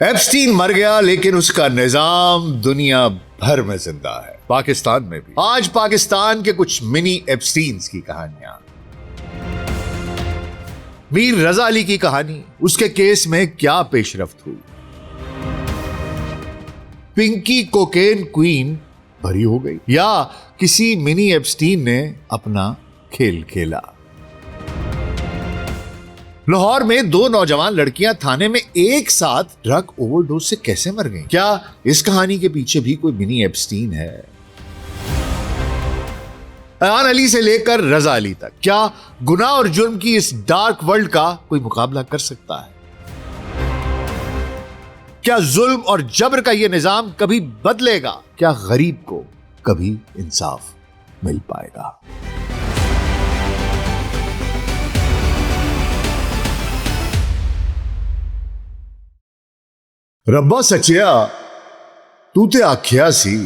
Epstein مر گیا لیکن اس کا نظام دنیا بھر میں زندہ ہے، پاکستان میں بھی۔ آج پاکستان کے کچھ منی ایپسٹینز کی کہانیاں۔ میر رضا علی کی کہانی، اس کے کیس میں کیا پیش رفت ہوئی؟ پنکی کوکین کوئین بھری ہو گئی یا کسی منی ایپسٹین نے اپنا کھیل کھیلا؟ لاہور میں دو نوجوان لڑکیاں تھانے میں ایک ساتھ ڈرگ اوور ڈوز سے کیسے مر گئیں؟ کیا اس کہانی کے پیچھے بھی کوئی منی ایپسٹین ہے؟ ایان علی سے لے کر رضا علی تک، کیا گناہ اور جرم کی اس ڈارک ورلڈ کا کوئی مقابلہ کر سکتا ہے؟ کیا ظلم اور جبر کا یہ نظام کبھی بدلے گا؟ کیا غریب کو کبھی انصاف مل پائے گا؟ ربا سچیا تو تے آکھیا سی،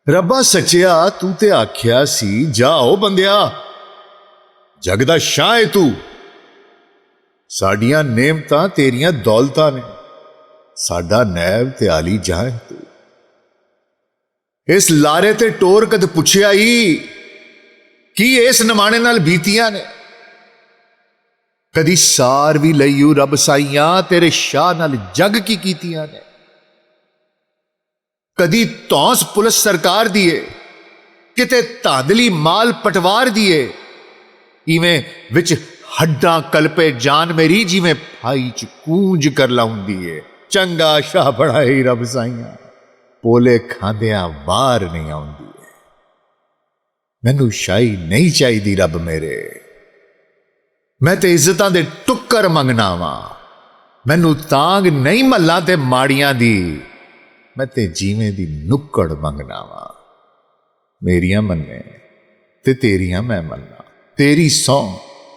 ربا سچیا تو تے آکھیا سی، جاؤ بندیا جگ دا شاہ ہے تو، ساڈیاں نعمتاں تیریاں دولتاں نے، ساڈا نیب تے عالی جہاں ہے تو۔ اس لارے تے ٹور کد پچھیا ہی کی اس نمانے نال بیتیاں نے، کدی سار بھی لئیو رب سائیاں تیرے شاہ نال جگ کی کیتیاں نے، کدی تونس پولیس سرکار دیے کتے تاندلی مال پٹوار دیے، ایویں وچ ہڈاں کلپے جان میری جیویں پھائی چ کونج کر لاؤں دیے، چنگا شاہ بڑھائی رب سائیاں پولے کھاندیاں وار نہیں آؤں دیے، مینوں شاہی نہیں چاہی دی رب میرے، میں تے عزتاں دے ٹکر منگنا وا، مینوں تانگ نہیں ملاں تے ماڑیاں دی، میں تے جیویں دی نکڑ منگنا وا، میریاں مننے تے تیریاں میں مننا، تیری سو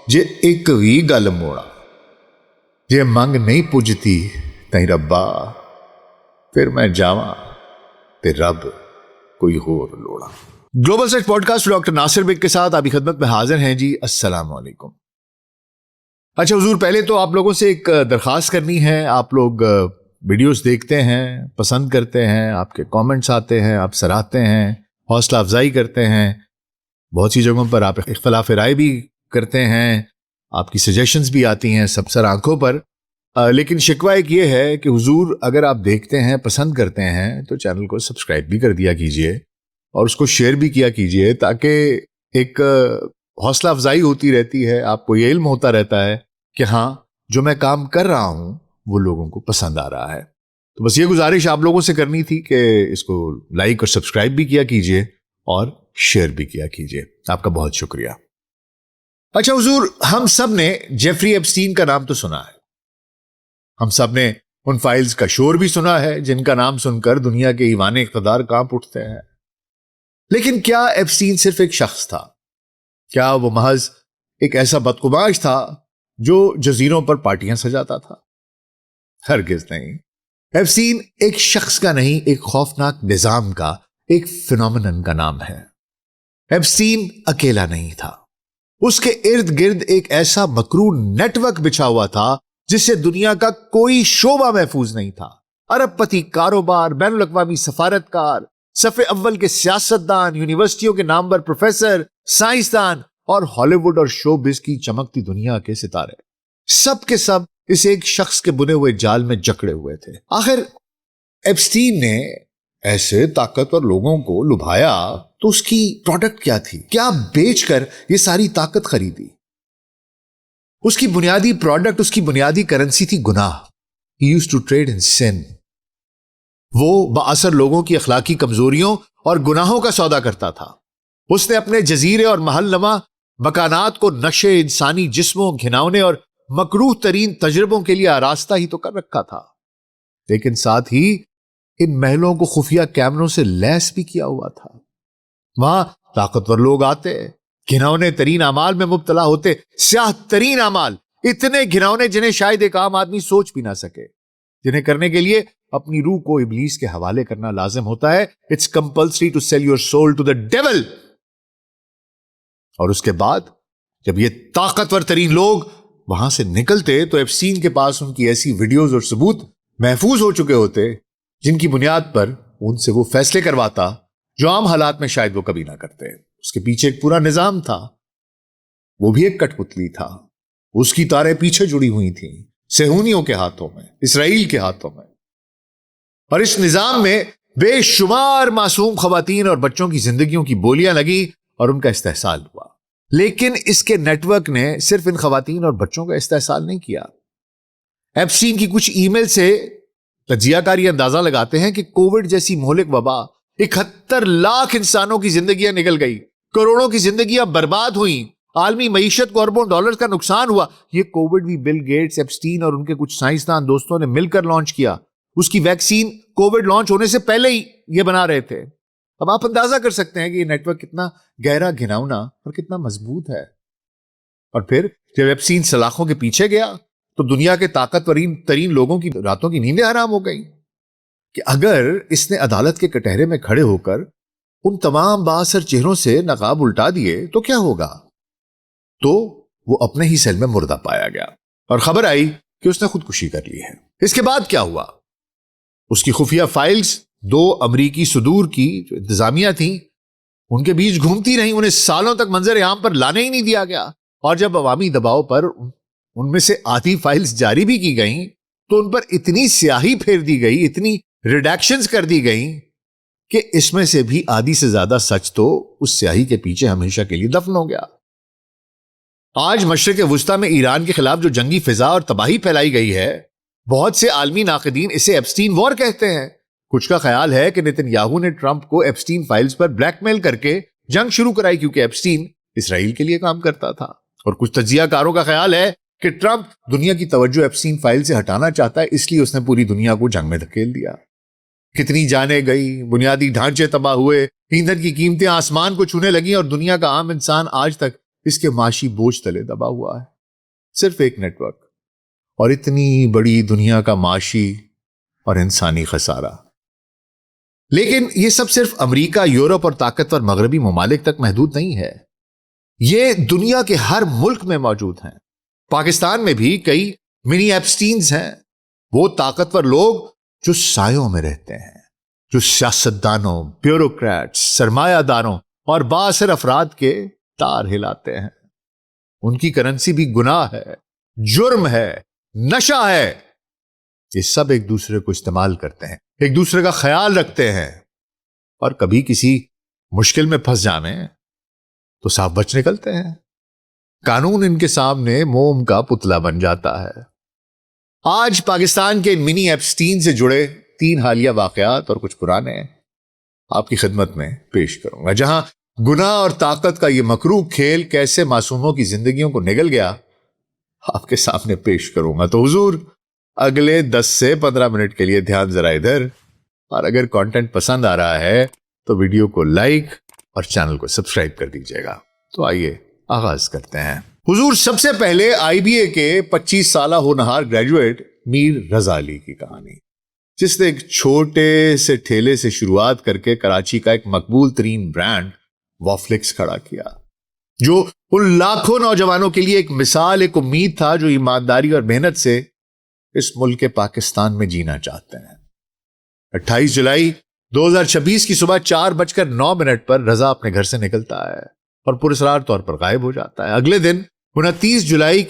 جے ایک وی گل موڑا، جے منگ نہیں پجتی تائیں ربا پھر میں جاواں تے رب کوئی ہور لوڑا۔ Global set podcast doctor Nasir Baig کے ساتھ آپ کی خدمت میں حاضر ہیں جی۔ السلام علیکم۔ اچھا حضور، پہلے تو آپ لوگوں سے ایک درخواست کرنی ہے، آپ لوگ ویڈیوز دیکھتے ہیں، پسند کرتے ہیں، آپ کے کامنٹس آتے ہیں، آپ سراہتے ہیں، حوصلہ افزائی کرتے ہیں، بہت سی جگہوں پر آپ اختلاف رائے بھی کرتے ہیں، آپ کی سجیشنز بھی آتی ہیں سب سر آنکھوں پر، لیکن شکوہ ایک یہ ہے کہ حضور اگر آپ دیکھتے ہیں، پسند کرتے ہیں تو چینل کو سبسکرائب بھی کر دیا کیجئے اور اس کو شیئر بھی کیا کیجئے، تاکہ ایک حوصلہ افزائی ہوتی رہتی ہے، آپ کو یہ علم ہوتا رہتا ہے کہ ہاں جو میں کام کر رہا ہوں وہ لوگوں کو پسند آ رہا ہے۔ تو بس یہ گزارش آپ لوگوں سے کرنی تھی کہ اس کو لائک اور سبسکرائب بھی کیا کیجئے اور شیئر بھی کیا کیجئے، آپ کا بہت شکریہ۔ اچھا حضور، ہم سب نے جیفری ایپسٹین کا نام تو سنا ہے، ہم سب نے ان فائلز کا شور بھی سنا ہے جن کا نام سن کر دنیا کے ایوان اقتدار کانپ اٹھتے ہیں، لیکن کیا ایپسٹین صرف ایک شخص تھا؟ کیا وہ محض ایک ایسا بدقماش تھا جو جزیروں پر پارٹیاں سجاتا تھا؟ ہرگز نہیں۔ ایپسٹین ایک شخص کا نہیں، ایک خوفناک نظام کا، ایک فینومینن کا نام ہے۔ ایپسٹین اکیلا نہیں تھا، اس کے ارد گرد ایک ایسا مکرو نیٹ ورک بچھا ہوا تھا جس سے دنیا کا کوئی شعبہ محفوظ نہیں تھا۔ ارب پتی کاروبار، بین الاقوامی سفارتکار، صف اول کے سیاستدان، یونیورسٹیوں کے نامور پروفیسر، سائنسدان اور ہالی ووڈ اور شو بز کی چمکتی دنیا کے ستارے، سب کے سب اس ایک شخص کے بنے ہوئے جال میں جکڑے ہوئے تھے۔ آخر ایپسٹین نے ایسے طاقتور لوگوں کو لبھایا تو اس کی پروڈکٹ کیا تھی؟ کیا بیچ کر یہ ساری طاقت خریدی؟ اس کی بنیادی پروڈکٹ، اس کی بنیادی کرنسی تھی گناہ۔ He used to trade in sin۔ وہ بااثر لوگوں کی اخلاقی کمزوریوں اور گناہوں کا سودا کرتا تھا۔ اس نے اپنے جزیرے اور محل نما مکانات کو نشے انسانی جسموں، گھناؤنے اور مکروہ ترین تجربوں کے لیے آراستہ ہی تو کر رکھا تھا، لیکن ساتھ ہی ان محلوں کو خفیہ کیمروں سے لیس بھی کیا ہوا تھا۔ وہاں طاقتور لوگ آتے، گھناؤنے ترین اعمال میں مبتلا ہوتے، سیاہ ترین اعمال، اتنے گھناؤنے جنہیں شاید ایک عام آدمی سوچ بھی نہ سکے، جنہیں کرنے کے لیے اپنی روح کو ابلیس کے حوالے کرنا لازم ہوتا ہے۔ It's compulsory to sell your soul to the devil۔ اور اس کے بعد جب یہ طاقتور ترین لوگ وہاں سے نکلتے تو ایپسٹین کے پاس ان کی ایسی ویڈیوز اور ثبوت محفوظ ہو چکے ہوتے جن کی بنیاد پر ان سے وہ فیصلے کرواتا جو عام حالات میں شاید وہ کبھی نہ کرتے. اس کے پیچھے ایک پورا نظام تھا، وہ بھی ایک کٹ پتلی تھا. اس کی تاریں پیچھے جڑی ہوئی تھیں، صہیونیوں کے ہاتھوں میں، اسرائیل کے ہاتھوں میں. اور اس نظام میں بے شمار معصوم خواتین اور بچوں کی زندگیوں کی بولیاں لگی اور ان کا استحصال ہوا. لیکن اس کے نیٹ ورک نے صرف ان خواتین اور بچوں کا استحصال نہیں کیا. ایپسٹین کی کچھ ای میل سے تجزیہ کاری اندازہ لگاتے ہیں کہ کووڈ جیسی مہلک وبا 71 لاکھ انسانوں کی زندگیاں نگل گئی، کروڑوں کی زندگیاں برباد ہوئیں، عالمی معیشت کو اربوں ڈالرز کا نقصان ہوا. یہ کووڈ بھی بل گیٹس، ایپسٹین اور ان کے کچھ سائنسدان دوستوں نے مل کر لانچ کیا. اس کی ویکسین کووڈ لانچ ہونے سے پہلے ہی یہ بنا رہے تھے. اب آپ اندازہ کر سکتے ہیں کہ یہ نیٹ ورک کتنا گہرا، گھناؤنا اور کتنا مضبوط ہے. اور پھر جب ایپسٹین سلاخوں کے پیچھے گیا تو دنیا کے طاقتور ترین لوگوں کی راتوں کی نیندیں حرام ہو گئیں کہ اگر اس نے عدالت کے کٹہرے میں کھڑے ہو کر ان تمام بااثر چہروں سے نقاب الٹا دیے تو کیا ہوگا. تو وہ اپنے ہی سیل میں مردہ پایا گیا اور خبر آئی کہ اس نے خودکشی کر لی ہے. اس کے بعد کیا ہوا؟ اس کی خفیہ فائلز 2 امریکی صدور کی جو انتظامیہ تھیں ان کے بیچ گھومتی رہیں. انہیں سالوں تک منظر عام پر لانے ہی نہیں دیا گیا. اور جب عوامی دباؤ پر ان میں سے آدھی فائلز جاری بھی کی گئیں تو ان پر اتنی سیاہی پھیر دی گئی، اتنی ریڈیکشنز کر دی گئیں کہ اس میں سے بھی آدھی سے زیادہ سچ تو اس سیاہی کے پیچھے ہمیشہ کے لیے دفن ہو گیا. آج مشرق وسطی میں ایران کے خلاف جو جنگی فضا اور تباہی پھیلائی گئی ہے، بہت سے عالمی ناقدین اسے ایپسٹین وار کہتے ہیں. کچھ کا خیال ہے کہ نیتن یاہو نے ٹرمپ کو ایپسٹین فائلز پر بلیک میل کر کے جنگ شروع کرائی کیونکہ ایپسٹین اسرائیل کے لیے کام کرتا تھا. اور کچھ تجزیہ کاروں کا خیال ہے کہ ٹرمپ دنیا کی توجہ ایپسٹین فائل سے ہٹانا چاہتا ہے، اس لیے اس نے پوری دنیا کو جنگ میں دھکیل دیا. کتنی جانیں گئی، بنیادی ڈھانچے تباہ ہوئے، ایندھن کی قیمتیں آسمان کو چھونے لگیں اور دنیا کا عام انسان آج تک اس کے معاشی بوجھ تلے دبا ہوا ہے. صرف ایک نیٹ ورک اور اتنی بڑی دنیا کا معاشی اور انسانی خسارہ. لیکن یہ سب صرف امریکہ، یورپ اور طاقتور مغربی ممالک تک محدود نہیں ہے. یہ دنیا کے ہر ملک میں موجود ہیں. پاکستان میں بھی کئی منی ایپسٹینز ہیں. وہ طاقتور لوگ جو سایوں میں رہتے ہیں، جو سیاستدانوں، بیوروکریٹس، سرمایہ داروں اور بااثر افراد کے تار ہلاتے ہیں. ان کی کرنسی بھی گناہ ہے، جرم ہے، نشہ ہے. یہ سب ایک دوسرے کو استعمال کرتے ہیں، ایک دوسرے کا خیال رکھتے ہیں اور کبھی کسی مشکل میں پھنس جانے تو صاف بچ نکلتے ہیں. قانون ان کے سامنے موم کا پتلا بن جاتا ہے. آج پاکستان کے منی ایپسٹین سے جڑے 3 حالیہ واقعات اور کچھ پرانے آپ کی خدمت میں پیش کروں گا، جہاں گناہ اور طاقت کا یہ مکروہ کھیل کیسے معصوموں کی زندگیوں کو نگل گیا آپ کے سامنے پیش کروں گا. تو حضور اگلے 10 سے 15 منٹ کے لیے دھیان ذرا ادھر، اور اگر کانٹینٹ پسند آ رہا ہے تو ویڈیو کو لائک اور چینل کو سبسکرائب کر دیجیے گا. تو آئیے آغاز کرتے ہیں. حضور سب سے پہلے آئی بی اے کے 25 سالہ ہونہار گریجویٹ میر رضا علی کی کہانی، جس نے ایک چھوٹے سے ٹھیلے سے شروعات کر کے کراچی کا ایک مقبول ترین برانڈ وافلکس کھڑا کیا، جو ان لاکھوں نوجوانوں کے لیے ایک مثال، ایک امید تھا جو ایمانداری اور محنت سے اس ملک پاکستان میں جینا چاہتے ہیں. 28 جولائی 2026 کی صبح 4:09 پر رضا اپنے گھر سے نکلتا ہے اور پراسرار طور پر غائب ہو جاتا ہے. اگلے دن 29 جولائی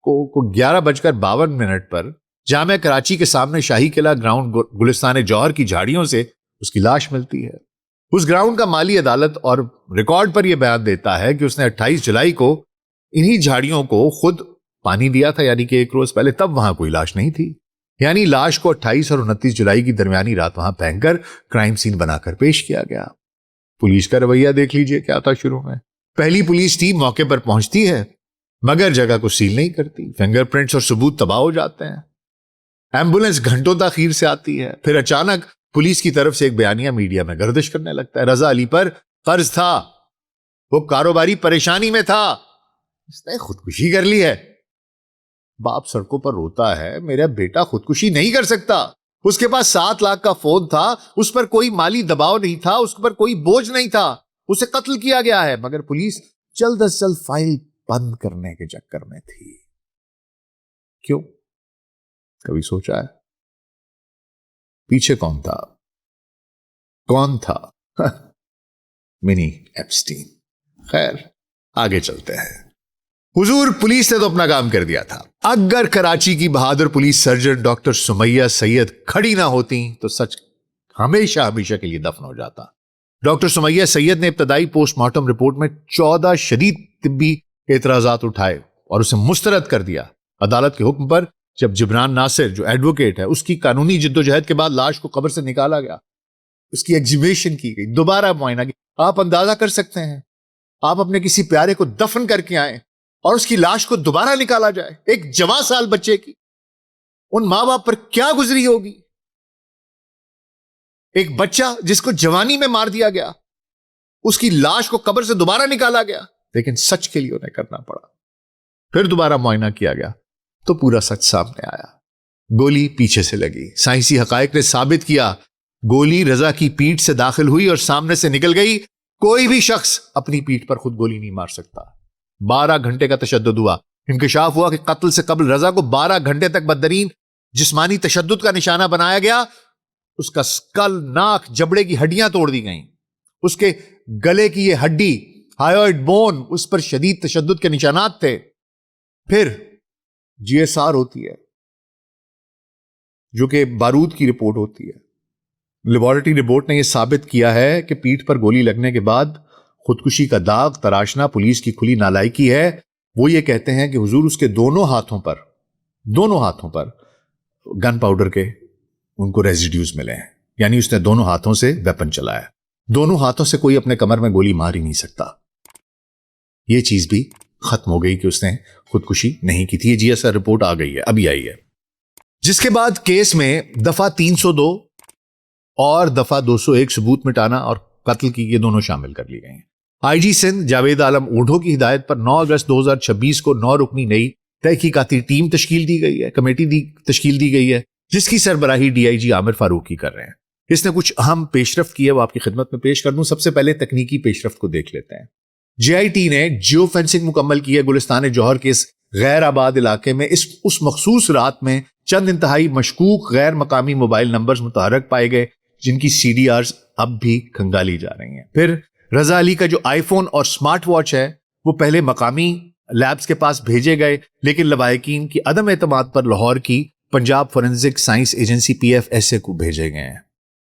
کو 11:52 پر جامعہ کراچی کے سامنے شاہی قلعہ گراؤنڈ گلستان جوہر کی جھاڑیوں سے اس کی لاش ملتی ہے. اس گراؤنڈ کا مالی عدالت اور ریکارڈ پر یہ بیان دیتا ہے کہ اس نے 28 جولائی کو انہی جھاڑیوں کو خود پانی دیا تھا، یعنی کہ 1 روز پہلے. تب وہاں کوئی لاش نہیں تھی، یعنی لاش کو 28 اور 29 جولائی کی درمیانی رات وہاں پھینک کر کرائم سین بنا کر پیش کیا گیا. پولیس کا رویہ دیکھ لیجئے کیا تھا. شروع میں پہلی پولیس ٹیم موقع پر پہنچتی ہے مگر جگہ کو سیل نہیں کرتی. فنگر پرنٹس اور ثبوت تباہ ہو جاتے ہیں. ایمبولینس گھنٹوں تاخیر سے آتی ہے. پھر اچانک پولیس کی طرف سے ایک بیانیہ میڈیا میں گردش کرنے لگتا ہے. رضا علی پر قرض تھا، وہ کاروباری پریشانی میں تھا، اس نے خودکشی کر لی ہے. باپ سڑکوں پر روتا ہے، میرا بیٹا خودکشی نہیں کر سکتا. اس کے پاس 7 لاکھ کا فون تھا، اس پر کوئی مالی دباؤ نہیں تھا، اس پر کوئی بوجھ نہیں تھا. اسے قتل کیا گیا ہے. مگر پولیس جلد از جلد فائل بند کرنے کے چکر میں تھی. کیوں؟ کبھی سوچا ہے پیچھے کون تھا؟ کون تھا؟ منی ایپسٹین۔ خیر آگے چلتے ہیں۔ حضور پولیس نے تو اپنا کام کر دیا تھا۔ اگر کراچی کی بہادر پولیس سرجن ڈاکٹر سمیہ سید کھڑی نہ ہوتی تو سچ ہمیشہ ہمیشہ کے لیے دفن ہو جاتا۔ ڈاکٹر سمیہ سید نے ابتدائی پوسٹ مارٹم رپورٹ میں 14 شدید طبی اعتراضات اٹھائے اور اسے مسترد کر دیا۔ عدالت کے حکم پر جب جبران ناصر جو ایڈوکیٹ ہے اس کی قانونی جدوجہد کے بعد لاش کو قبر سے نکالا گیا، اس کی ایگزیبیشن کی گئی، دوبارہ معائنہ کیا۔ آپ اندازہ کر سکتے ہیں آپ اپنے کسی پیارے کو دفن کر کے آئیں اور اس کی لاش کو دوبارہ نکالا جائے، ایک جوان سال بچے کی، ان ماں باپ پر کیا گزری ہوگی؟ ایک بچہ جس کو جوانی میں مار دیا گیا، اس کی لاش کو قبر سے دوبارہ نکالا گیا، لیکن سچ کے لیے انہیں کرنا پڑا۔ پھر دوبارہ معائنہ کیا گیا تو پورا سچ سامنے آیا۔ گولی پیچھے سے لگی۔ سائنسی حقائق نے ثابت کیا گولی رضا کی پیٹھ سے داخل ہوئی اور سامنے سے نکل گئی۔ کوئی بھی شخص اپنی پیٹھ پر خود گولی نہیں مار سکتا۔ 12 گھنٹے کا تشدد ہوا۔ انکشاف ہوا کہ قتل سے قبل رضا کو 12 گھنٹے تک بدترین جسمانی تشدد کا نشانہ بنایا گیا۔ اس کا سکل، ناک، جبڑے کی ہڈیاں توڑ دی گئیں۔ اس کے گلے کی یہ ہڈی ہائیوئڈ بون، اس پر شدید تشدد کے نشانات تھے۔ پھر جی ایس آر ہوتی ہے جو کہ بارود کی رپورٹ ہوتی ہے۔ لیبارٹری رپورٹ نے یہ ثابت کیا ہے کہ پیٹھ پر گولی لگنے کے بعد خودکشی کا داغ تراشنا پولیس کی کھلی نالائکی ہے۔ وہ یہ کہتے ہیں کہ حضور اس کے دونوں ہاتھوں پر گن پاؤڈر کے ان کو ریزیڈیوز ملے ہیں، یعنی اس نے دونوں ہاتھوں سے ویپن چلایا۔ دونوں ہاتھوں سے کوئی اپنے کمر میں گولی مار ہی نہیں سکتا۔ یہ چیز بھی ختم ہو گئی کہ اس نے خودکشی نہیں کی تھی۔ یہ جی ایس آر رپورٹ آ گئی ہے، ابھی آئی ہے، جس کے بعد کیس میں دفعہ 302 اور دفعہ 201 ثبوت مٹانا اور قتل کی یہ دونوں شامل کر لی گئی ہیں۔ آئی جی سندھ جاوید عالم اوڈھو کی ہدایت پر 9 اگست 2026 کو 9 رکنی نئی تحقیقاتی ٹیم تشکیل دی گئی ہے، کمیٹی تشکیل دی گئی ہے، جس کی سربراہی ڈی آئی جی عامر فاروقی کر رہے ہیں۔ اس نے کچھ اہم پیش رفت کی ہے، وہ آپ کی خدمت میں پیش کر دوں۔ سب سے پہلے تکنیکی پیش رفت کو دیکھ لیتے ہیں۔ جے آئی ٹی نے جیو فینسنگ مکمل کی ہے گلستان جوہر کے اس غیر آباد علاقے میں۔ اس مخصوص رات میں چند انتہائی مشکوک غیر مقامی موبائل نمبرز متحرک پائے گئے، جن کی سی ڈی آرز اب بھی کھنگالی جا رہی ہیں۔ پھر رضا علی کا جو آئی فون اور سمارٹ واچ ہے وہ پہلے مقامی لیبز کے پاس بھیجے گئے، لیکن لواحقین کی عدم اعتماد پر لاہور کی Punjab forensic science agency PFSA کو بھیجے گئے ہیں۔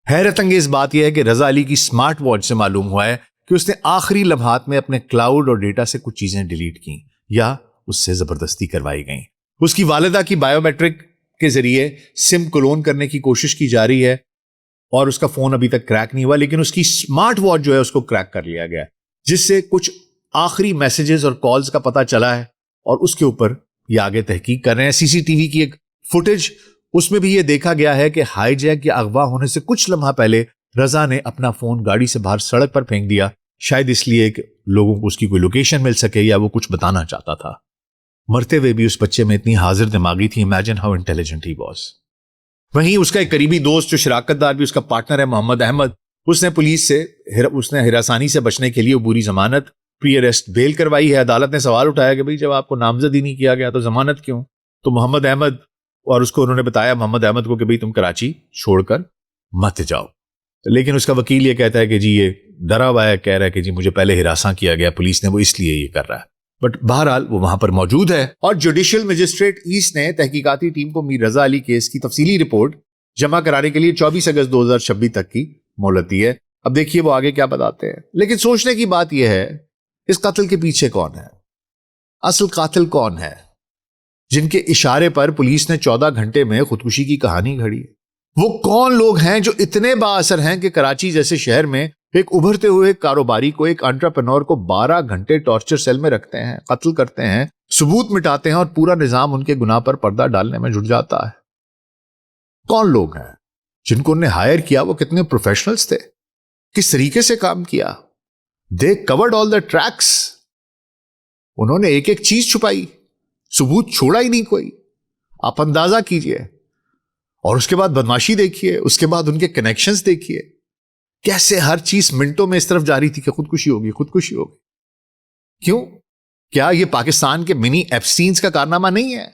حیرت انگیز بات یہ ہے کہ رضا علی کی سمارٹ واچ سے معلوم ہوا ہے کہ اس نے آخری لمحات میں اپنے کلاؤڈ اور ڈیٹا سے کچھ چیزیں ڈیلیٹ کی یا اس سے زبردستی کروائی گئیں۔ اس کی والدہ کی بائیو میٹرک کے ذریعے سم کلون کرنے کی کوشش کی جا رہی ہے اور اس کا فون ابھی تک کریک نہیں ہوا، لیکن اس کی سمارٹ واچ جو ہے اس کو کریک کر لیا گیا، جس سے کچھ آخری میسیجز اور کالز کا پتہ چلا ہے اور اس کے اوپر یہ آگے تحقیق کر رہے ہیں۔ سی سی ٹی وی کی ایک فوٹیج، اس میں بھی یہ دیکھا گیا ہے کہ ہائی جیک یا اغوا ہونے سے کچھ لمحہ پہلے رضا نے اپنا فون گاڑی سے باہر سڑک پر پھینک دیا، شاید اس لیے کہ لوگوں کو اس کی کوئی لوکیشن مل سکے یا وہ کچھ بتانا چاہتا تھا۔ مرتے ہوئے بھی اس بچے میں اتنی حاضر دماغی تھی، imagine how intelligent he was. وہیں اس کا ایک قریبی دوست جو شراکت دار بھی اس کا پارٹنر ہے، محمد احمد، اس نے پولیس سے ہراسانی سے بچنے کے لیے عبوری ضمانت پری اریسٹ بیل کروائی ہے۔ عدالت نے سوال اٹھایا کہ بھئی جب آپ کو نامزد ہی نہیں کیا گیا تو ضمانت کیوں؟ تو محمد احمد اور اس کو انہوں نے بتایا محمد احمد کو کہ بھئی تم کراچی چھوڑ کر مت جاؤ، لیکن اس کا وکیل یہ کہتا ہے کہ جی یہ ڈرا ہوا ہے، کہہ رہا ہے کہ جی مجھے پہلے ہراساں کیا گیا پولیس نے، وہ اس لیے یہ کر رہا ہے، بٹ بہرحال وہ وہاں پر موجود ہے۔ اور جوڈیشل مجسٹریٹ ایسٹ نے تحقیقاتی ٹیم کو میر رضا علی کیس کی تفصیلی رپورٹ جمع کرانے کے لیے 24 اگست 2026 تک کی مہلت دی ہے۔ اب دیکھیے وہ آگے کیا بتاتے ہیں، لیکن سوچنے کی بات یہ ہے اس قتل کے پیچھے کون ہے، اصل قاتل کون ہے، جن کے اشارے پر پولیس نے 14 گھنٹے میں خودکشی کی کہانی گھڑی؟ وہ کون لوگ ہیں جو اتنے با اثر ہیں کہ کراچی جیسے شہر میں ایک ابھرتے ہوئے کاروباری کو، ایک انٹرپرینور کو 12 گھنٹے ٹارچر سیل میں رکھتے ہیں، قتل کرتے ہیں، ثبوت مٹاتے ہیں اور پورا نظام ان کے گناہ پر پردہ ڈالنے میں جٹ جاتا ہے؟ کون لوگ ہیں جن کو انہیں ہائر کیا؟ وہ کتنے پروفیشنلز تھے، کس طریقے سے کام کیا؟ دے کورڈ آل دا ٹریکس، انہوں نے ایک ایک چیز چھپائی، ثبوت چھوڑا ہی نہیں کوئی۔ آپ اندازہ کیجئے، اور اس کے بعد بدماشی دیکھیے، اس کے بعد ان کے کنیکشنز دیکھیے، کیسے ہر چیز منٹوں میں اس طرف جاری تھی کہ خودکشی ہوگی خودکشی ہوگی۔ کیوں؟ کیا یہ پاکستان کے منی ایپسٹینز کا کارنامہ نہیں ہے؟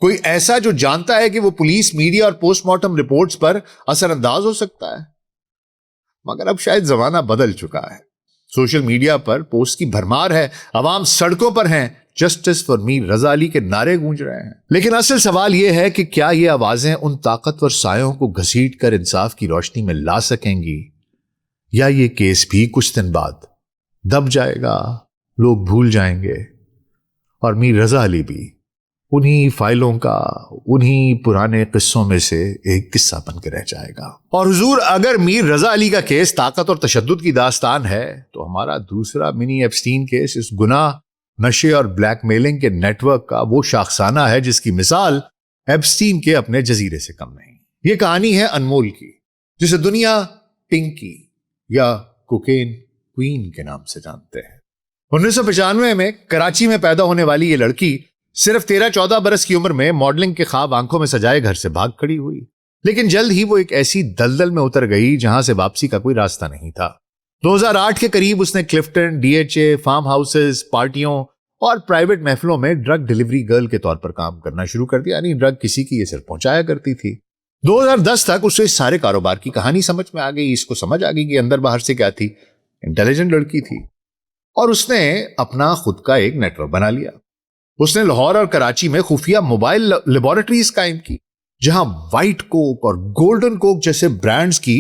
کوئی ایسا جو جانتا ہے کہ وہ پولیس، میڈیا اور پوسٹ مارٹم رپورٹس پر اثر انداز ہو سکتا ہے؟ مگر اب شاید زمانہ بدل چکا ہے. سوشل میڈیا پر پوسٹ کی بھرمار ہے، عوام سڑکوں پر ہیں، جسٹس فار میر رضا علی کے نعرے گونج رہے ہیں. لیکن اصل سوال یہ ہے کہ کیا یہ آوازیں ان طاقتور سایوں کو گھسیٹ کر انصاف کی روشنی میں لا سکیں گی، یا یہ کیس بھی کچھ دن بعد دب جائے گا، لوگ بھول جائیں گے، اور میر رضا علی بھی انہی فائلوں کا، انہی پرانے قصوں میں سے ایک قصہ بن کے رہ جائے گا. اور حضور، اگر میر رضا علی کا کیس طاقت اور تشدد کی داستان ہے تو ہمارا دوسرا منی ایپسٹین کیس اس گناہ، نشے اور بلیک میلنگ کے نیٹ ورک کا وہ شاخسانہ ہے جس کی مثال ایپسٹین کے اپنے جزیرے سے کم نہیں. یہ کہانی ہے انمول کی، جسے دنیا پنکی یا کوکین کوئین کے نام سے جانتے ہیں. 1995 میں کراچی میں پیدا ہونے والی یہ لڑکی صرف 13-14 برس کی عمر میں ماڈلنگ کے خواب آنکھوں میں سجائے گھر سے بھاگ کھڑی ہوئی. لیکن جلد ہی وہ ایک ایسی دلدل میں اتر گئی جہاں سے واپسی کا کوئی راستہ نہیں تھا. 2008 کے قریب اس نے Clifton, D H A, farm houses, پارٹیوں اور پرائیویٹ محفلوں میں ڈرگ ڈیلیوری گرل کے طور پر کام کرنا شروع کر دیا. یعنی ڈرگ کسی کی یہ صرف پہنچایا کرتی تھی. 2010 تک اسے اس سارے کاروبار کی کہانی سمجھ میں آ گئی. اس کو سمجھ آ گئی کہ اندر باہر سے کیا تھی. انٹیلیجنٹ لڑکی تھی اور اس نے اپنا خود کا ایک نیٹ ورک بنا لیا. اس نے لاہور اور کراچی میں خفیہ موبائل لیبارٹریز قائم کی جہاں وائٹ کوک اور گولڈن کوک جیسے برانڈز کی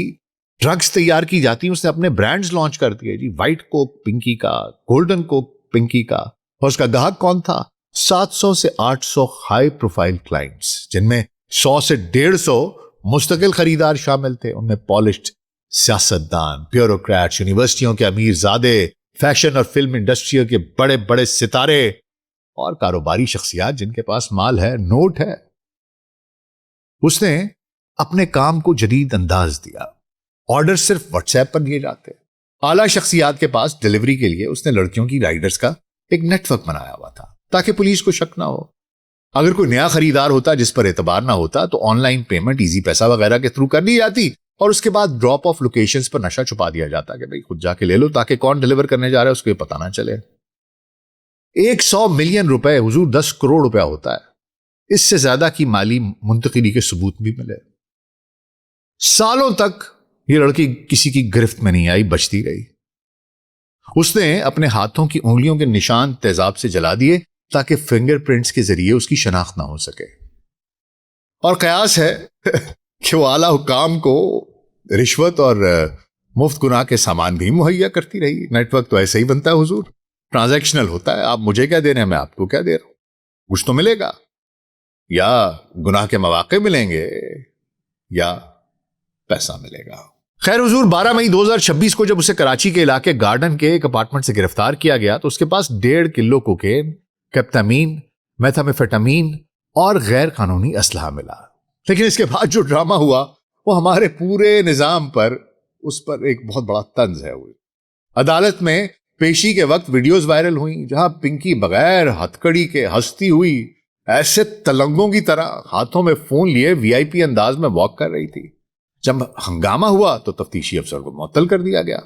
ڈرگز تیار کی جاتی ہیں. اس نے اپنے برانڈز لانچ کر دیے جی، وائٹ کوک پنکی کا، گولڈن کوک پنکی کا. اور اس کا گاہک کون تھا؟ 700 سے 800 ہائی پروفائل کلائنٹس، جن میں 100 سے 150 مستقل خریدار شامل تھے. ان میں پالشڈ سیاستدان، بیوروکریٹس، یونیورسٹیوں کے امیر زادے، فیشن اور فلم انڈسٹری کے بڑے بڑے ستارے اور کاروباری شخصیات جن کے پاس مال ہے، نوٹ ہے. اس نے اپنے کام کو جدید انداز دیا. آرڈر صرف واٹس ایپ پر دیے جاتے. اعلیٰ شخصیات کے پاس ڈیلیوری کے لیے اس نے لڑکیوں کی رائڈرز کا ایک نیٹ ورک بنایا ہوا تھا تاکہ پولیس کو شک نہ ہو. اگر کوئی نیا خریدار ہوتا جس پر اعتبار نہ ہوتا تو آن لائن پیمنٹ ایزی پیسہ وغیرہ کے تھرو کر دی جاتی اور اس کے بعد ڈراپ آف لوکیشنز پر نشہ چھپا دیا جاتا کہ بھئی خود جا کے لے لو، تاکہ کون ڈیلیور کرنے جا رہا ہے اس کو یہ پتہ نہ چلے. 100 ملین روپے، حضور 10 کروڑ روپیہ ہوتا ہے. اس سے زیادہ کی مالی منتقلی کے ثبوت بھی ملے. سالوں تک یہ لڑکی کسی کی گرفت میں نہیں آئی، بچتی رہی. اس نے اپنے ہاتھوں کی انگلیوں کے نشان تیزاب سے جلا دیے تاکہ فنگر پرنٹس کے ذریعے اس کی شناخت نہ ہو سکے. اور قیاس ہے کہ وہ اعلیٰ حکام کو رشوت اور مفت گناہ کے سامان بھی مہیا کرتی رہی. نیٹ ورک تو ایسے ہی بنتا ہے حضور، ٹرانزیکشنل ہوتا ہے. آپ مجھے کیا دے رہے ہیں، میں آپ کو کیا دے رہا ہوں. کچھ تو ملے گا، یا گناہ کے مواقع ملیں گے یا پیسہ ملے گا. خیر حضور، 12 مئی 2026 کو جب اسے کراچی کے علاقے گارڈن کے ایک اپارٹمنٹ سے گرفتار کیا گیا تو اس کے پاس 1.5 کلو کوکین، کیپٹامین، میتھامفیٹامین اور غیر قانونی اسلحہ ملا. لیکن اس کے بعد جو ڈرامہ ہوا وہ ہمارے پورے نظام پر، اس پر ایک بہت بڑا طنز ہے. عدالت میں پیشی کے وقت ویڈیوز وائرل ہوئیں جہاں پنکی بغیر ہتھکڑی کے ہنستی ہوئی ایسے تلنگوں کی طرح ہاتھوں میں فون لیے وی آئی پی انداز میں واک کر رہی تھی. جب ہنگامہ ہوا تو تفتیشی افسر کو معطل کر دیا گیا.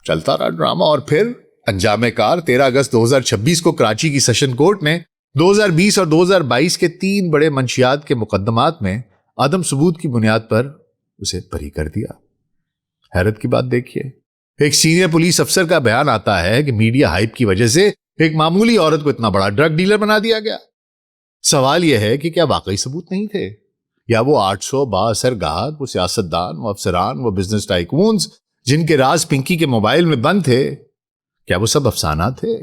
چلتا رہا ڈرامہ اور پھر انجام کار 13 اگست 2026 کو کراچی کی سیشن کورٹ نے 2020 اور 2022 کے 3 بڑے منشیات کے مقدمات میں عدم ثبوت کی بنیاد پر اسے بری کر دیا. حیرت کی بات دیکھیے، ایک سینئر پولیس افسر کا بیان آتا ہے کہ میڈیا ہائپ کی وجہ سے ایک معمولی عورت کو اتنا بڑا ڈرگ ڈیلر بنا دیا گیا. سوال یہ ہے کہ کیا واقعی ثبوت نہیں تھے، یا وہ 800 بااثر گاہک، وہ سیاستدان، وہ افسران، وہ بزنس ٹائکونز جن کے راز پنکی کے موبائل میں بند تھے، کیا وہ سب افسانہ تھے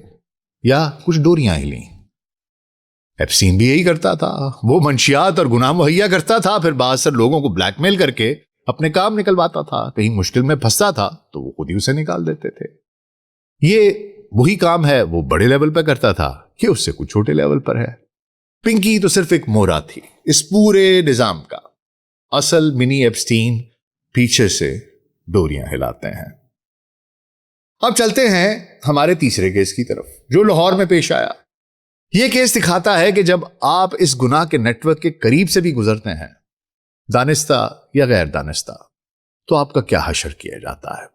یا کچھ ڈوریاں ہلیں؟ ایپسٹین بھی یہی کرتا تھا. وہ منشیات اور گناہ مہیا کرتا تھا، پھر بااثر لوگوں کو بلیک میل کر کے اپنے کام نکلواتا تھا. کہیں مشکل میں پھنستا تھا تو وہ خود ہی اسے نکال دیتے تھے. یہ وہی کام ہے وہ بڑے لیول پہ کرتا تھا کہ اس سے کچھ چھوٹے لیول پر ہے. پنکی تو صرف ایک مورا تھی اس پورے نظام کا. اصل منی ایپسٹین پیچھے سے ڈوریاں ہلاتے ہیں. اب چلتے ہیں ہمارے تیسرے کیس کی طرف جو لاہور میں پیش آیا. یہ کیس دکھاتا ہے کہ جب آپ اس گناہ کے نیٹ ورک کے قریب سے بھی گزرتے ہیں، دانستہ یا غیر دانستہ، تو آپ کا کیا حشر کیا جاتا ہے.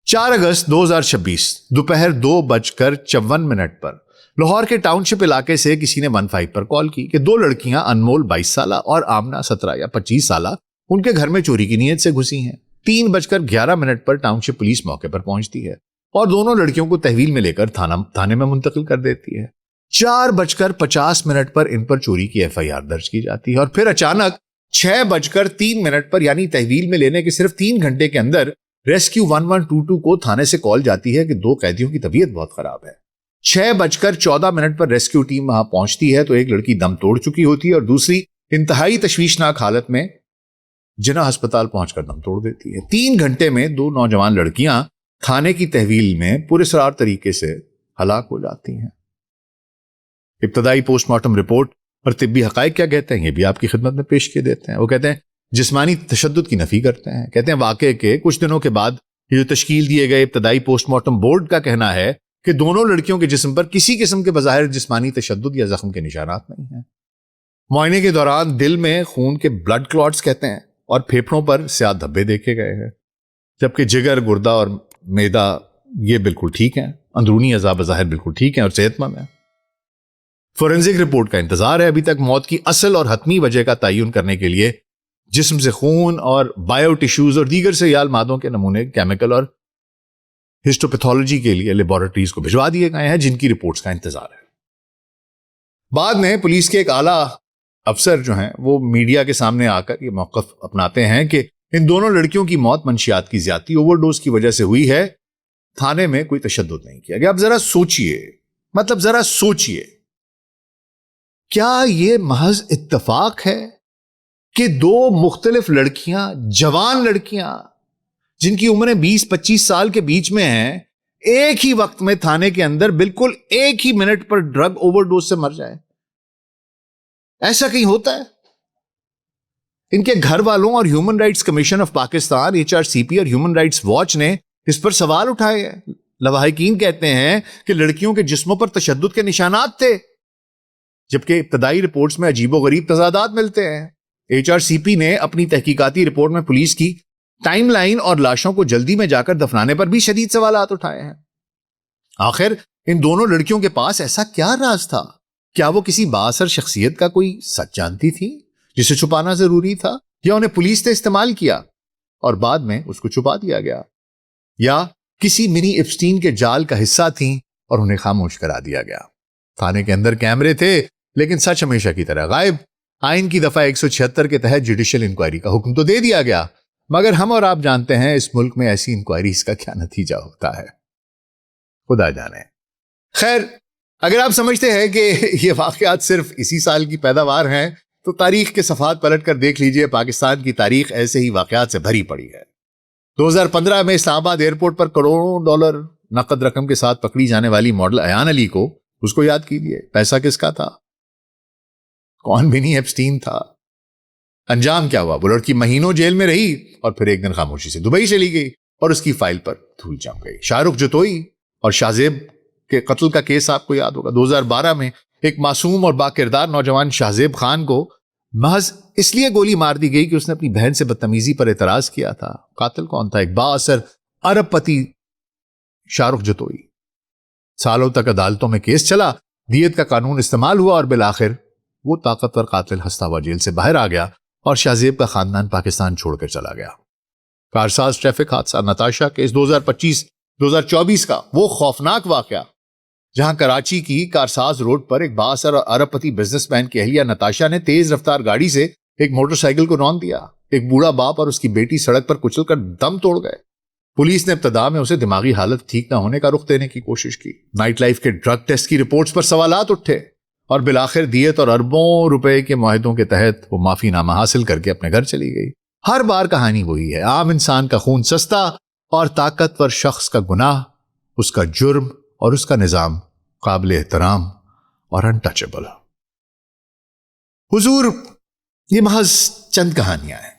4 اگست 2026 دوپہر 2:54 پر لاہور کے ٹاؤن شپ علاقے سے کسی نے 15 پر کال کی کہ 2 لڑکیاں انمول 22 سالہ اور آمنہ 17 یا 25 سالہ ان کے گھر میں چوری کی نیت سے گھسی ہیں۔ 3:11 پر ٹاؤن شپ پولیس موقع پر پہنچتی ہے اور دونوں لڑکیوں کو تحویل میں لے کر تھانے میں منتقل کر دیتی ہے۔ 4:50 پر ان پر چوری کی FIR درج کی جاتی ہے اور پھر اچانک 6:03 پر یعنی تحویل میں لینے کے صرف 3 گھنٹے کے اندر ریسکیو 1122 کو تھانے سے کال جاتی ہے کہ 2 قیدیوں کی طبیعت بہت خراب ہے۔ 6:14 پر ریسکیو ٹیم وہاں پہنچتی ہے تو ایک لڑکی دم توڑ چکی ہوتی ہے اور دوسری انتہائی تشویشناک حالت میں جناح ہسپتال پہنچ کر دم توڑ دیتی ہے۔ 3 گھنٹے میں 2 نوجوان لڑکیاں تھانے کی تحویل میں پراسرار طریقے سے ہلاک ہو جاتی ہیں۔ ابتدائی پوسٹ مارٹم رپورٹ اور طبی حقائق کیا کہتے ہیں یہ بھی آپ کی خدمت میں پیش کیے دیتے ہیں۔ وہ کہتے ہیں جسمانی تشدد کی نفی کرتے ہیں۔ کہتے ہیں واقعے کے کچھ دنوں کے بعد یہ جو تشکیل دیے گئے ابتدائی پوسٹ مارٹم بورڈ کا کہنا ہے کہ دونوں لڑکیوں کے جسم پر کسی قسم کے بظاہر جسمانی تشدد یا زخم کے نشانات نہیں ہیں۔ معائنے کے دوران دل میں خون کے بلڈ کلاٹس کہتے ہیں اور پھیپھڑوں پر سیاہ دھبے دیکھے گئے ہیں، جبکہ جگر، گردہ اور معدہ یہ بالکل ٹھیک ہیں، اندرونی اعضاء بظاہر بالکل ٹھیک ہیں اور صحت مند ہیں۔ فورینزک رپورٹ کا انتظار ہے۔ ابھی تک موت کی اصل اور حتمی وجہ کا تعین کرنے کے لیے جسم سے خون اور بائیو ٹیشوز اور دیگر سیال مادوں کے نمونے کیمیکل اور ہسٹوپیتھولوجی کے لیے لیبارٹریز کو بھجوا دیے گئے ہیں، جن کی رپورٹس کا انتظار ہے۔ بعد میں پولیس کے ایک اعلیٰ افسر جو ہیں وہ میڈیا کے سامنے آ کر یہ موقف اپناتے ہیں کہ ان دونوں لڑکیوں کی موت منشیات کی زیادتی اوور ڈوز کی وجہ سے ہوئی ہے، تھانے میں کوئی تشدد نہیں کیا گیا۔ اب ذرا سوچئے کیا یہ محض اتفاق ہے کہ 2 مختلف لڑکیاں، جوان لڑکیاں جن کی عمریں 20-25 سال کے بیچ میں ہیں، ایک ہی وقت میں تھانے کے اندر بالکل ایک ہی منٹ پر ڈرگ اوور ڈوز سے مر جائے؟ ایسا کہیں ہوتا ہے؟ ان کے گھر والوں اور human rights commission of Pakistan HRCP اور ہیومن رائٹس واچ نے اس پر سوال اٹھائے ہیں۔ لواحقین کہتے ہیں کہ لڑکیوں کے جسموں پر تشدد کے نشانات تھے، جبکہ ابتدائی رپورٹس میں عجیب و غریب تضادات ملتے ہیں۔ HRCP نے اپنی تحقیقاتی رپورٹ میں پولیس کی ٹائم لائن اور لاشوں کو جلدی میں جا کر دفنانے پر بھی شدید سوالات اٹھائے ہیں۔ آخر ان دونوں لڑکیوں کے پاس ایسا کیا راز تھا؟ کیا وہ کسی بااثر شخصیت کا کوئی سچ جانتی تھی جسے چھپانا ضروری تھا، یا انہیں پولیس نے استعمال کیا اور بعد میں اس کو چھپا دیا گیا، یا کسی منی ایپسٹین کے جال کا حصہ تھیں اور انہیں خاموش کرا دیا گیا؟ تھانے کے اندر کیمرے تھے لیکن سچ ہمیشہ کی طرح غائب۔ آئین کی دفعہ 176 کے تحت جوڈیشل انکوائری کا حکم تو دے دیا گیا، مگر ہم اور آپ جانتے ہیں اس ملک میں ایسی انکوائریز کا کیا نتیجہ ہوتا ہے، خدا جانے۔ خیر، اگر آپ سمجھتے ہیں کہ یہ واقعات صرف اسی سال کی پیداوار ہیں تو تاریخ کے صفحات پلٹ کر دیکھ لیجئے، پاکستان کی تاریخ ایسے ہی واقعات سے بھری پڑی ہے۔ 2015 میں اسلام آباد ایئرپورٹ پر کروڑوں ڈالر نقد رقم کے ساتھ پکڑی جانے والی ماڈل ایان علی کو، اس کو یاد کیجئے، پیسہ کس کا تھا؟ کون منی ایپسٹین تھا؟ انجام کیا ہوا؟ وہ لڑکی مہینوں جیل میں رہی اور پھر ایک دن خاموشی سے دبئی چلی گئی اور اس کی فائل پر دھول جم گئی۔ شاہ رخ جتوئی اور شاہزیب کے قتل کا کیس آپ کو یاد ہوگا۔ 2012 میں ایک معصوم اور باکردار نوجوان شاہزیب خان کو محض اس لیے گولی مار دی گئی کہ اس نے اپنی بہن سے بدتمیزی پر اعتراض کیا تھا۔ قاتل کون تھا؟ ایک بااثر عرب پتی شاہ رخ جتوئی۔ سالوں تک عدالتوں میں کیس چلا، دیت کا قانون استعمال ہوا اور بالآخر وہ طاقتور قاتل ہنستا ہوا جیل سے باہر آ گیا اور شاہزیب کا خاندان پاکستان چھوڑ کر چلا گیا۔ کارساز ٹریفک حادثہ نتاشا کیس 2025-2024 کا وہ خوفناک واقعہ جہاں کراچی کی کارساز روڈ پر ایک بااثر اور ارب پتی بزنس مین کی اہلیہ نتاشا نے تیز رفتار گاڑی سے ایک موٹر سائیکل کو رون دیا۔ ایک بوڑھا باپ اور اس کی بیٹی سڑک پر کچل کر دم توڑ گئے۔ پولیس نے ابتدا میں اسے دماغی حالت ٹھیک نہ ہونے کا رخ دینے کی کوشش کی۔ نائٹ لائف کے ڈرگ ٹیسٹ کی رپورٹس پر سوالات اٹھے اور بالآخر دیت اور اربوں روپے کے معاہدوں کے تحت وہ معافی نامہ حاصل کر کے اپنے گھر چلی گئی۔ ہر بار کہانی وہی ہے، عام انسان کا خون سستا اور طاقتور شخص کا گناہ، اس کا جرم اور اس کا نظام قابل احترام اور انٹچبل۔ حضور، یہ محض چند کہانیاں ہیں۔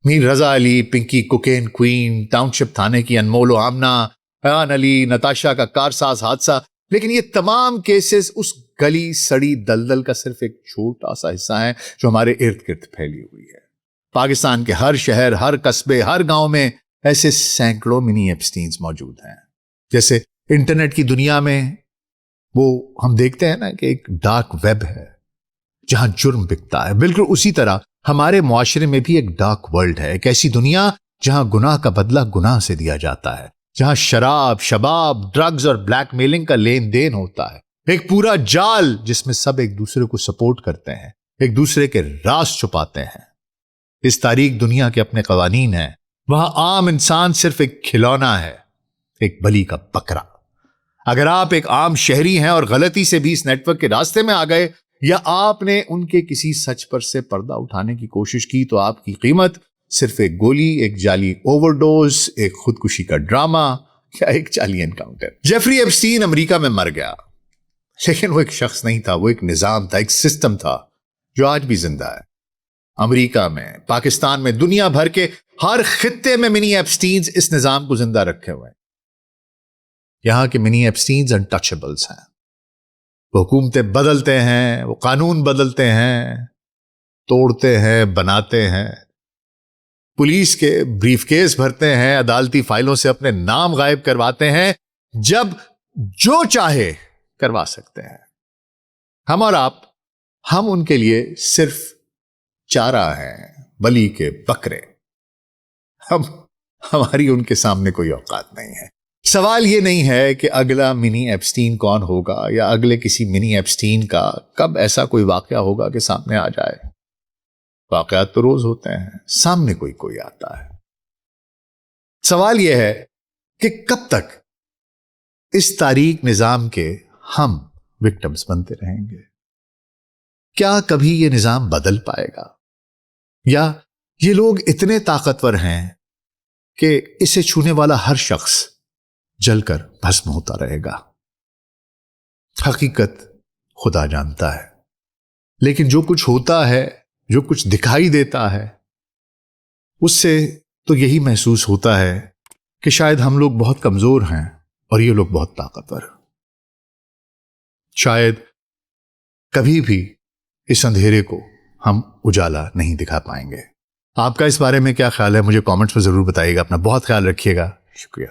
میر رضا علی، پنکی کوکین کوئین، ٹاؤن شپ تھانے کی انمول و آمنہ، ایان علی، نتاشا کا کارساز حادثہ، لیکن یہ تمام کیسز اس گلی سڑی دلدل کا صرف ایک چھوٹا سا حصہ ہے جو ہمارے ارد گرد پھیلی ہوئی ہے۔ پاکستان کے ہر شہر، ہر قصبے، ہر گاؤں میں ایسے سینکڑوں منی ایپسٹینز موجود ہیں۔ جیسے انٹرنیٹ کی دنیا میں وہ ہم دیکھتے ہیں نا کہ ایک ڈارک ویب ہے جہاں جرم بکتا ہے، بالکل اسی طرح ہمارے معاشرے میں بھی ایک ڈارک ورلڈ ہے، ایک ایسی دنیا جہاں گناہ کا بدلہ گناہ سے دیا جاتا ہے، جہاں شراب، شباب، ڈرگز اور بلیک میلنگ کا لین دین ہوتا ہے، ایک پورا جال جس میں سب ایک دوسرے کو سپورٹ کرتے ہیں، ایک دوسرے کے راز چھپاتے ہیں۔ اس تاریک دنیا کے اپنے قوانین ہیں، وہاں عام انسان صرف ایک کھلونا ہے، ایک بلی کا بکرا۔ اگر آپ ایک عام شہری ہیں اور غلطی سے بھی اس نیٹ ورک کے راستے میں آ گئے یا آپ نے ان کے کسی سچ پر سے پردہ اٹھانے کی کوشش کی تو آپ کی قیمت صرف ایک گولی، ایک جعلی اوور ڈوز، ایک خودکشی کا ڈرامہ یا ایک جعلی انکاؤنٹر۔ جیفری ایپسٹین امریکہ میں مر گیا، لیکن وہ ایک شخص نہیں تھا، وہ ایک نظام تھا، ایک سسٹم تھا جو آج بھی زندہ ہے۔ امریکہ میں، پاکستان میں، دنیا بھر کے ہر خطے میں منی ایپسٹینز اس نظام کو زندہ رکھے ہوئے ہیں۔ یہاں کے منی ایپسٹینز انٹچیبلز ہیں، وہ حکومتیں بدلتے ہیں، وہ قانون بدلتے ہیں، توڑتے ہیں، بناتے ہیں، پولیس کے بریف کیس بھرتے ہیں، عدالتی فائلوں سے اپنے نام غائب کرواتے ہیں، جب جو چاہے کروا سکتے ہیں۔ ہم اور آپ، ہم ان کے لیے صرف چارہ ہیں، بلی کے بکرے۔ ہماری ان کے سامنے کوئی اوقات نہیں ہے۔ سوال یہ نہیں ہے کہ اگلا منی ایپسٹین کون ہوگا یا اگلے کسی منی ایپسٹین کا کب ایسا کوئی واقعہ ہوگا کہ سامنے آ جائے۔ واقعات تو روز ہوتے ہیں، سامنے کوئی آتا ہے۔ سوال یہ ہے کہ کب تک اس تاریک نظام کے ہم وکٹمز بنتے رہیں گے؟ کیا کبھی یہ نظام بدل پائے گا؟ یا یہ لوگ اتنے طاقتور ہیں کہ اسے چھونے والا ہر شخص جل کر بھسم ہوتا رہے گا؟ حقیقت خدا جانتا ہے، لیکن جو کچھ ہوتا ہے، جو کچھ دکھائی دیتا ہے، اس سے تو یہی محسوس ہوتا ہے کہ شاید ہم لوگ بہت کمزور ہیں اور یہ لوگ بہت طاقتور۔ شاید کبھی بھی اس اندھیرے کو ہم اجالا نہیں دکھا پائیں گے۔ آپ کا اس بارے میں کیا خیال ہے؟ مجھے کامنٹس میں ضرور بتائیے گا۔ اپنا بہت خیال رکھیے گا۔ شکریہ۔